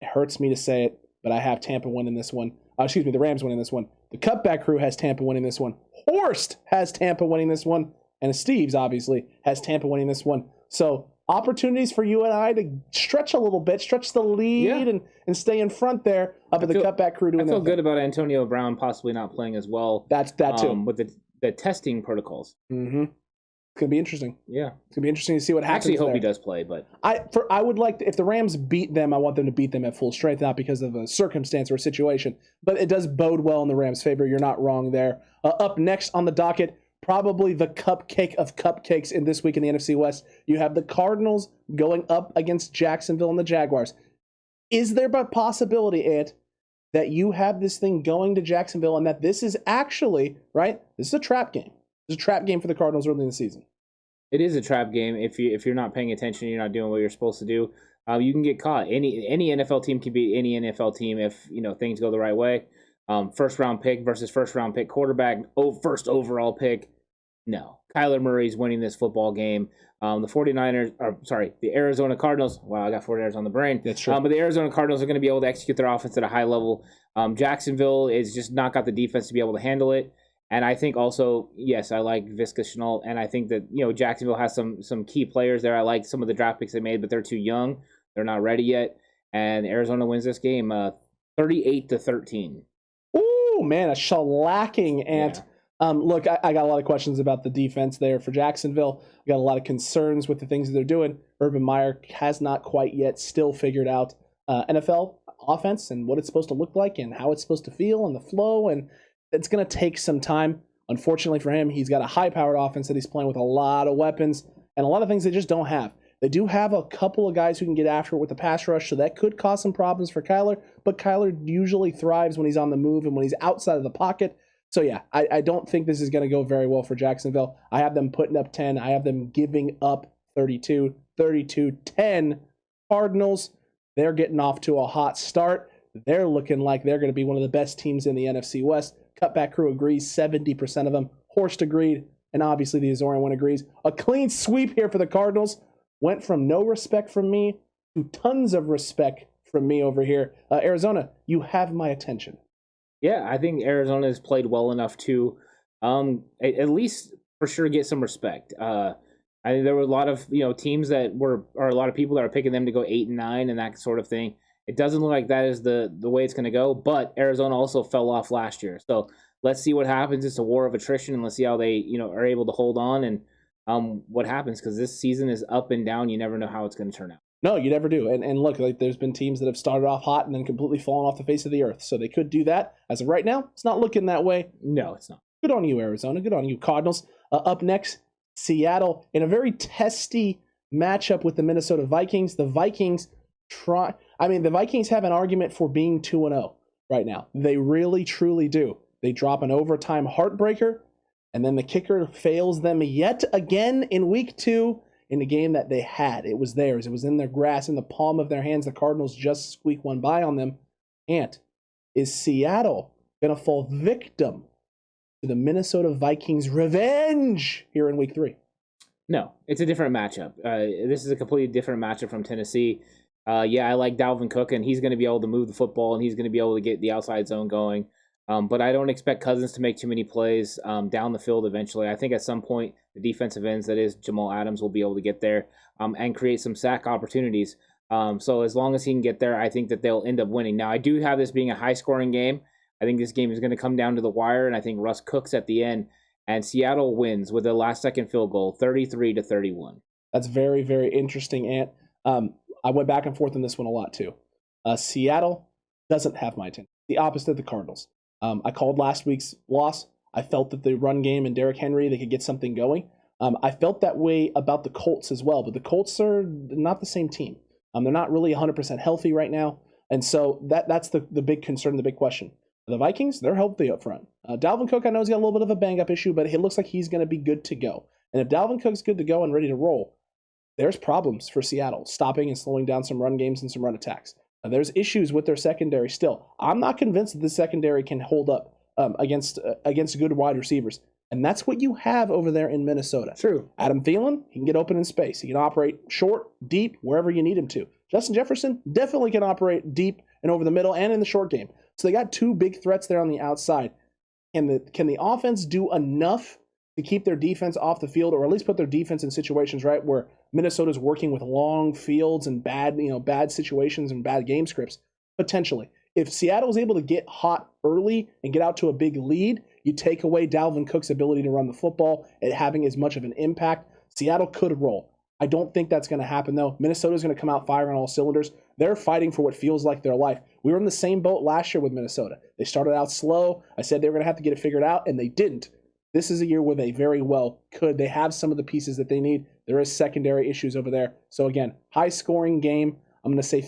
It hurts me to say it, but I have Tampa winning this one. The Rams winning this one. The Cutback crew has Tampa winning this one. Horst has Tampa winning this one. And Steve's, obviously, has Tampa winning this one. So opportunities for you and I to stretch a little bit, stretch the lead, and stay in front there up at the Cutback crew doing that. I feel good about Antonio Brown possibly not playing as well. That too. With the testing protocols. Mm-hmm. It's going to be interesting. Yeah. It's going to be interesting to see what happens. I actually hope he does play, but I would like to, if the Rams beat them, I want them to beat them at full strength, not because of a circumstance or a situation, but it does bode well in the Rams' favor. You're not wrong there. Up next on the docket, probably the cupcake of cupcakes in this week in the NFC West. You have the Cardinals going up against Jacksonville and the Jaguars. Is there a possibility, Ant, that you have this thing going to Jacksonville and that this is actually, right, this is a trap game. It's a trap game for the Cardinals early in the season. It is a trap game. If you're not paying attention, you're not doing what you're supposed to do. You can get caught. Any NFL team can beat any NFL team if things go the right way. First round pick versus first round pick quarterback. First overall pick. No, Kyler Murray's winning this football game. The Arizona Cardinals. Wow, I got 49ers on the brain. That's true. But the Arizona Cardinals are going to be able to execute their offense at a high level. Jacksonville is just not got the defense to be able to handle it. And I think also, yes, I like Visca Chenault, and I think that Jacksonville has some key players there. I like some of the draft picks they made, but they're too young. They're not ready yet. And Arizona wins this game 38-13. Ooh, man, a shellacking, Ant. Yeah. Look, I got a lot of questions about the defense there for Jacksonville. I got a lot of concerns with the things that they're doing. Urban Meyer has not quite yet still figured out NFL offense and what it's supposed to look like and how it's supposed to feel and the flow, and it's going to take some time. Unfortunately for him, he's got a high-powered offense that he's playing with a lot of weapons and a lot of things they just don't have. They do have a couple of guys who can get after it with the pass rush, so that could cause some problems for Kyler, but Kyler usually thrives when he's on the move and when he's outside of the pocket. So yeah, I don't think this is going to go very well for Jacksonville. I have them putting up 10. I have them giving up 32, 32-10. Cardinals, they're getting off to a hot start. They're looking like they're going to be one of the best teams in the NFC West. Cutback crew agrees, 70% of them. Horst agreed, and obviously the Azorean One agrees. A clean sweep here for the Cardinals. Went from no respect from me to tons of respect from me over here. Arizona, you have my attention. Yeah, I think Arizona has played well enough to at least for sure get some respect. I think there were a lot of teams that or a lot of people that are picking them to go 8-9 and that sort of thing. It doesn't look like that is the way it's going to go, but Arizona also fell off last year. So let's see what happens. It's a war of attrition, and let's see how they are able to hold on and what happens, because this season is up and down. You never know how it's going to turn out. No, you never do. And look, like there's been teams that have started off hot and then completely fallen off the face of the earth. So they could do that. As of right now, it's not looking that way. No, it's not. Good on you, Arizona. Good on you, Cardinals. Up next, Seattle in a very testy matchup with the Minnesota Vikings. The Vikings the Vikings have an argument for being 2-0 right now. They really, truly do. They drop an overtime heartbreaker, and then the kicker fails them yet again in week 2 in a game that they had. It was theirs. It was in their grasp, in the palm of their hands. The Cardinals just squeak one by on them. And is Seattle going to fall victim to the Minnesota Vikings' revenge here in week 3? No, it's a different matchup. This is a completely different matchup from Tennessee. I like Dalvin Cook, and he's going to be able to move the football, and he's going to be able to get the outside zone going. But I don't expect Cousins to make too many plays down the field eventually. I think at some point, the defensive ends, that is Jamal Adams, will be able to get there and create some sack opportunities. So as long as he can get there, I think that they'll end up winning. Now, I do have this being a high-scoring game. I think this game is going to come down to the wire, and I think Russ cooks at the end. And Seattle wins with a last-second field goal, 33-31. That's very, very interesting, Ant. I went back and forth on this one a lot, too. Seattle doesn't have my attention. The opposite of the Cardinals. I called last week's loss. I felt that the run game and Derrick Henry, they could get something going. I felt that way about the Colts as well, but the Colts are not the same team. They're not really 100% healthy right now, and so that's the big concern, the big question. The Vikings, they're healthy up front. Dalvin Cook, I know he's got a little bit of a bang-up issue, but it looks like he's going to be good to go. And if Dalvin Cook's good to go and ready to roll, there's problems for Seattle, stopping and slowing down some run games and some run attacks. There's issues with their secondary still. I'm not convinced that the secondary can hold up against good wide receivers. And that's what you have over there in Minnesota. True. Adam Thielen, he can get open in space. He can operate short, deep, wherever you need him to. Justin Jefferson definitely can operate deep and over the middle and in the short game. So they got two big threats there on the outside. Can the offense do enough to keep their defense off the field, or at least put their defense in situations right where Minnesota's working with long fields and bad situations and bad game scripts? Potentially. If Seattle's able to get hot early and get out to a big lead, you take away Dalvin Cook's ability to run the football and having as much of an impact. Seattle could roll. I don't think that's going to happen, though. Minnesota's going to come out firing on all cylinders. They're fighting for what feels like their life. We were in the same boat last year with Minnesota. They started out slow. I said they were going to have to get it figured out, and they didn't. This is a year where they very well could. They have some of the pieces that they need. There is secondary issues over there. So again, high scoring game. I'm going to say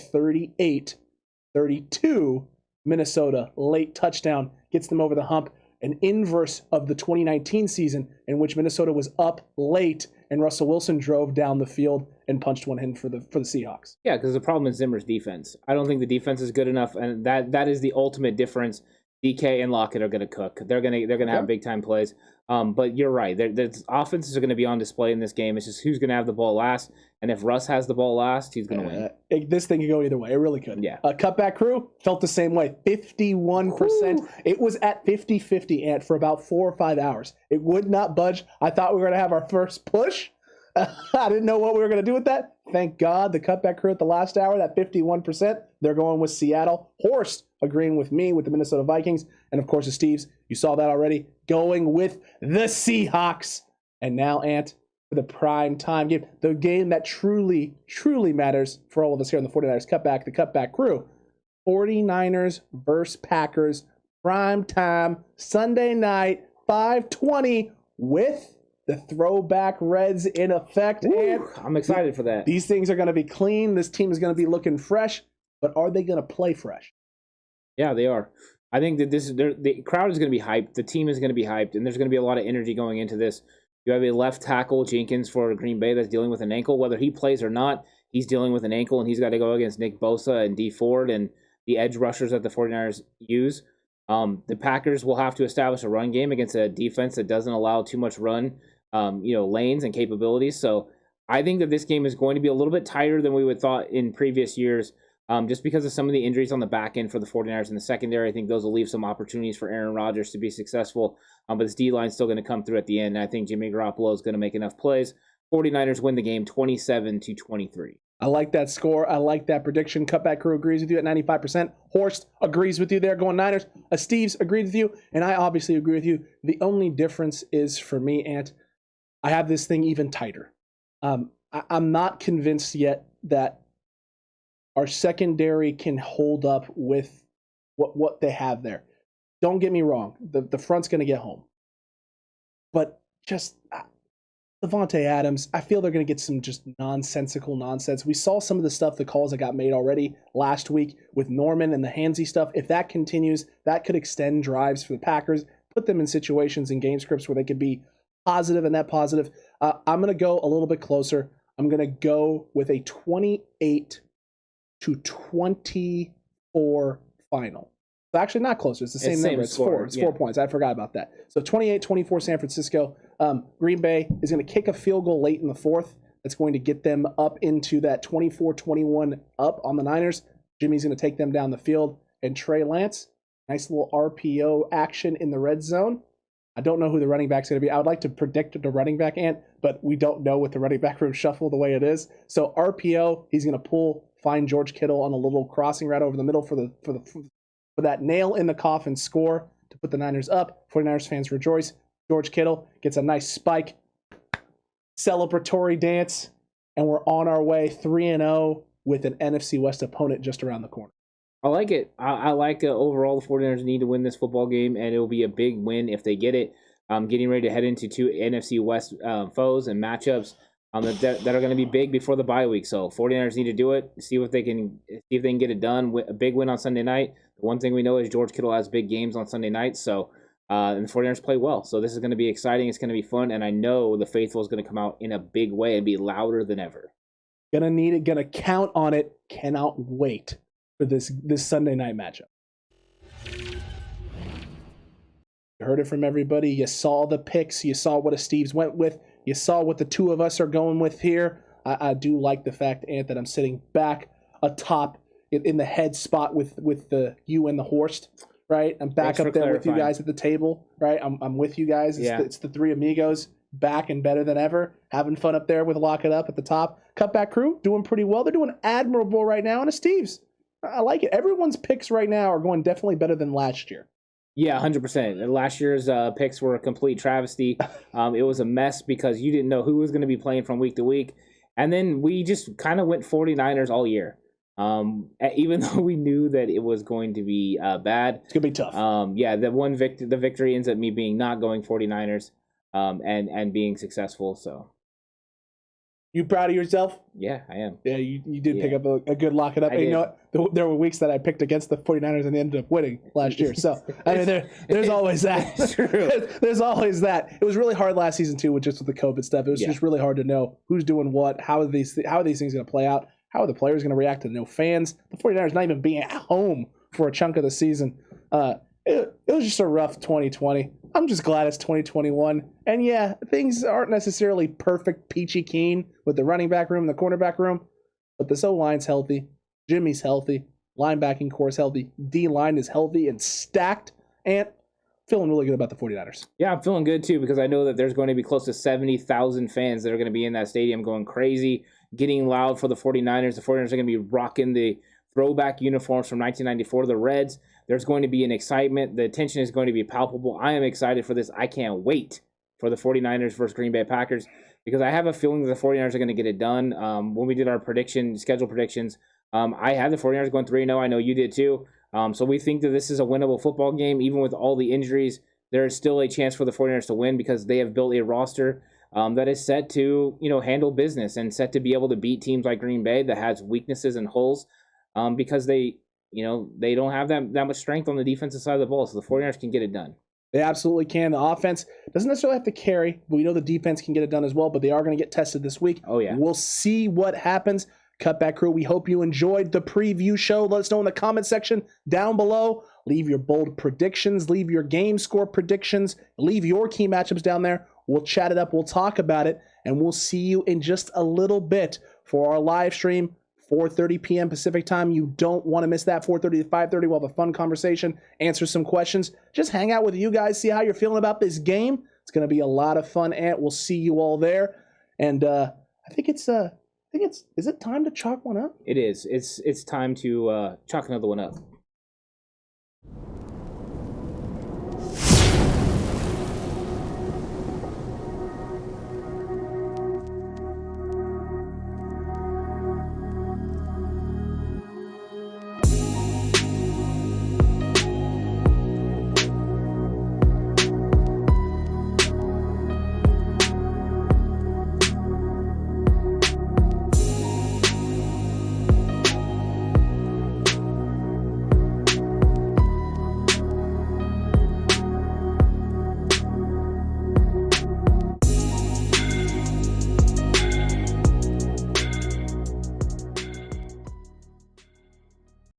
38-32. Minnesota, late touchdown, gets them over the hump. An inverse of the 2019 season in which Minnesota was up late and Russell Wilson drove down the field and punched one in for the Seahawks. Yeah, because the problem is Zimmer's defense. I don't think the defense is good enough, and that is the ultimate difference. DK and Lockett are going to cook. They're going to have big time plays. But you're right. The offenses are going to be on display in this game. It's just who's going to have the ball last. And if Russ has the ball last, he's going to win. This thing could go either way. It really could. Yeah. Cutback crew felt the same way. 51%. Ooh. It was at 50-50, Ant, for about 4 or 5 hours. It would not budge. I thought we were going to have our first push. I didn't know what we were going to do with that. Thank God the Cutback crew at the last hour, that 51%, they're going with Seattle. Horst agreeing with me with the Minnesota Vikings. And of course, Esteves, you saw that already, going with the Seahawks. And now, Ant, for the prime time game, the game that truly, truly matters for all of us here on the 49ers Cutback, the Cutback crew. 49ers versus Packers, prime time, Sunday night, 5:20, with the throwback Reds in effect. And I'm excited for that. These things are going to be clean. This team is going to be looking fresh. But are they going to play fresh? Yeah, they are. I think that the crowd is going to be hyped. The team is going to be hyped. And there's going to be a lot of energy going into this. You have a left tackle, Jenkins, for Green Bay that's dealing with an ankle. Whether he plays or not, he's dealing with an ankle, and he's got to go against Nick Bosa and Dee Ford and the edge rushers that the 49ers use. The Packers will have to establish a run game against a defense that doesn't allow too much run lanes and capabilities. So I think that this game is going to be a little bit tighter than we would thought in previous years, just because of some of the injuries on the back end for the 49ers in the secondary. I think those will leave some opportunities for Aaron Rodgers to be successful. But this D-line is still going to come through at the end. And I think Jimmy Garoppolo is going to make enough plays. 49ers win the game 27-23. I like that score. I like that prediction. Cutback crew agrees with you at 95%. Horst agrees with you there, going Niners. Steve's agreed with you, and I obviously agree with you. The only difference is, for me, Ant, I have this thing even tighter. I'm not convinced yet that our secondary can hold up with what they have there. Don't get me wrong. The front's going to get home. But just Devontae Adams, I feel they're going to get some just nonsensical nonsense. We saw some of the stuff, the calls that got made already last week with Norman and the handsy stuff. If that continues, that could extend drives for the Packers, put them in situations in game scripts where they could be positive and net positive. I'm going to go a little bit closer. I'm going to go with a 28-24 final. So actually not closer. It's the same number. It's four. It's 4 points. I forgot about that. So 28-24 San Francisco. Green Bay is going to kick a field goal late in the fourth. That's going to get them up into that 24-21 up on the Niners. Jimmy's going to take them down the field. And Trey Lance, nice little RPO action in the red zone. I don't know who the running back's going to be. I would like to predict the running back, Ant, but we don't know with the running back room shuffle the way it is. So RPO, he's going to find George Kittle on a little crossing route over the middle for that nail in the coffin score to put the Niners up. 49ers fans rejoice. George Kittle gets a nice spike, celebratory dance, and we're on our way 3-0 with an NFC West opponent just around the corner. I like it. I like overall the 49ers need to win this football game, and it will be a big win if they get it. Getting ready to head into 2 NFC West foes and matchups that are going to be big before the bye week. So 49ers need to do it, see if they can get it done. A big win on Sunday night. The one thing we know is George Kittle has big games on Sunday night, so and the 49ers play well. So this is going to be exciting. It's going to be fun, and I know the faithful is going to come out in a big way and be louder than ever. Gonna need it. Gonna count on it. Cannot wait for this Sunday night matchup. You heard it from everybody. You saw the picks. You saw what Esteves went with. You saw what the two of us are going with here. I do like the fact, Ant, that I'm sitting back atop in the head spot with the you and the Horst, right? I'm back up there with you guys at the table, right? I'm with you guys. It's the three amigos, back and better than ever. Having fun up there with Lock It Up at the top. Cutback crew doing pretty well. They're doing admirable right now. And Esteves, I like it. Everyone's picks right now are going definitely better than last year. Yeah, 100%. Last year's picks were a complete travesty. It was a mess because you didn't know who was going to be playing from week to week. And then we just kind of went 49ers all year. Even though we knew that it was going to be bad. It's going to be tough. The victory ends up me being not going 49ers and being successful. So. You proud of yourself? Yeah, I am. Yeah, you did pick up a good lock it up. And you know what? There were weeks that I picked against the 49ers and they ended up winning last year. So, I mean, there's always that. There's always that. It was really hard last season, too, with the COVID stuff. It was just really hard to know who's doing what, how are these things going to play out, how are the players going to react to no fans. The 49ers not even being at home for a chunk of the season. It was just a rough 2020. I'm just glad it's 2021. And yeah, things aren't necessarily perfect, peachy keen with the running back room and the cornerback room, but this O-line's healthy. Jimmy's healthy. Linebacking core's healthy. D-line is healthy and stacked. And feeling really good about the 49ers. Yeah, I'm feeling good too because I know that there's going to be close to 70,000 fans that are going to be in that stadium going crazy, getting loud for the 49ers. The 49ers are going to be rocking the throwback uniforms from 1994 to the Reds. There's going to be an excitement. The attention is going to be palpable. I am excited for this. I can't wait for the 49ers versus Green Bay Packers because I have a feeling that the 49ers are going to get it done. When we did our schedule predictions, I had the 49ers going 3-0. I know you did too. So we think that this is a winnable football game. Even with all the injuries, there is still a chance for the 49ers to win because they have built a roster that is set to handle business and set to be able to beat teams like Green Bay that has weaknesses and holes because they don't have that much strength on the defensive side of the ball, so the 49ers can get it done. They absolutely can. The offense doesn't necessarily have to carry, but we know the defense can get it done as well, but they are going to get tested this week. Oh, yeah. We'll see what happens. Cutback crew, we hope you enjoyed the preview show. Let us know in the comment section down below. Leave your bold predictions. Leave your game score predictions. Leave your key matchups down there. We'll chat it up. We'll talk about it, and we'll see you in just a little bit for our live stream. 4:30 p.m. Pacific time. You don't want to miss that. 4:30 to 5:30. We'll have a fun conversation, answer some questions, just hang out with you guys, see how you're feeling about this game. It's going to be a lot of fun, and we'll see you all there. And I think is it time to chalk one up? It is. It's time to chalk another one up.